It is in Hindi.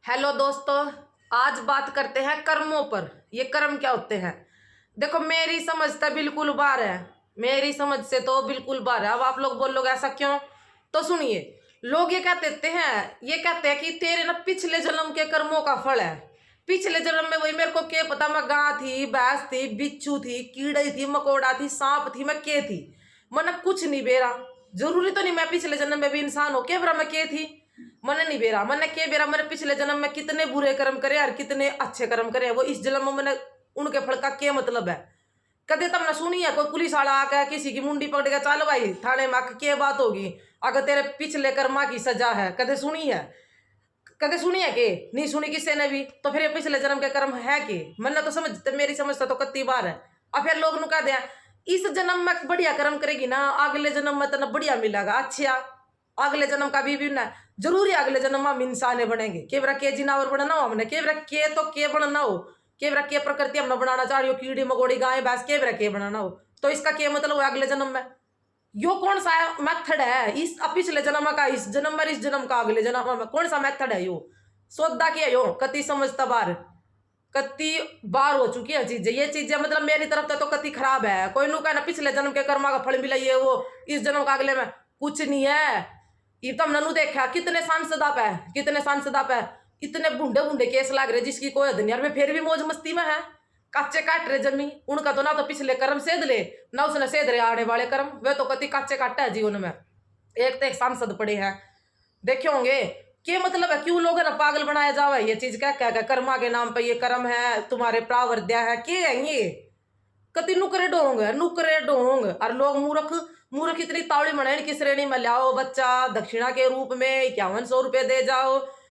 हेलो दोस्तों। आज बात करते हैं कर्मों पर। ये कर्म क्या होते हैं? देखो, मेरी समझ तो बिल्कुल बाहर है। मेरी समझ से तो बिल्कुल बाहर है। अब आप लोग बोलोगे ऐसा क्यों? तो सुनिए। लोग ये कहते हैं कि तेरे ना पिछले जन्म के कर्मों का फल है। पिछले जन्म में वही, मेरे को क्या पता, मैं गां थी, भैंस थी, बिच्छू थी, कीड़े थी, मकोड़ा थी, सांप थी, मैं के थी। मन कुछ नहीं बेरा। जरूरी तो नहीं मैं पिछले जन्म में भी इंसान हो, क्या बरा मैं के थी। मैंने नहीं बेरा, मैंने के बेरा, मैंने पिछले जन्म में कितने बुरे कर्म करे और कितने अच्छे कर्म करे, वो इस जन्म में मैंने उनके फल का क्या मतलब है। कदे तब ना सुनी है कोई पुलिस वाला आकर किसी की मुंडी पकड़ के, चल भाई थाने में आके क्या बात होगी, अगर तेरे पिछले कर्मा की सजा है? कदे सुनी है? कदे सुनी है कि नहीं सुनी किसी ने भी? तो फिर ये पिछले जन्म के कर्म है कि? मैंने तो समझते, मेरी समझता तो कत्ती बार है। अब फिर लोग नु कह दे इस जन्म में बढ़िया कर्म करेगी ना, अगले जन्म में तो बढ़िया मिलेगा। अच्छा, अगले जन्म का भी ना जरूरी, अगले जन्म में हम इंसान बनेंगे। के बरा के जिनावर बनना हो हमने, के बरा के तो के बनना हो, के बरा के प्रकृति हमने बनाना चाह रही हो, कीड़ी मकोड़ी गाय भैंस, के बरा के बनाना हो, तो इसका क्या मतलब है अगले जन्म में? यो कौन सा मेथड है? इस पिछले जन्म का इस जन्म में, इस जन्म का अगले जन्म में, कौन सा मेथड है यो? सोदा क्या यो कति समझता बार, कति बार हो चुकी है चीजें। ये चीजें मतलब मेरी तरफ से तो कति खराब है। कोई नु कहना पिछले जन्म के कर्मा का फल मिला, ये वो इस जन्म का अगले में, कुछ नहीं है। ये तो हमने देखा कितने सांसद आप है, कितने सांसद आप है, इतने बूढ़े बूढ़े केस लाग रहे जिसकी कोई हद नहीं, और फिर भी मौज मस्ती में है, काचे काट रहे जमी। उनका तो ना तो पिछले कर्म सेध ले, ना उसने सेध रहे आने वाले कर्म, वे तो कति काचे काटा है जीवन में। एक तो एक सांसद पड़े हैं, देखे होंगे। क्या मतलब है, क्यों लोग है ना पागल बनाया जावा ये चीज क्या क्या क्या, कर्मा के नाम पे ये कर्म है, तुम्हारे प्रावर्द्या है, क्या है ये? कति नुकरे डोंग है, नुकरे डोंग। और लोग मूर्ख मूर्ख इतनी तावड़ी मनाए की श्रेणी में, लाओ बच्चा दक्षिणा के रूप में 5100 रुपये दे जाओ,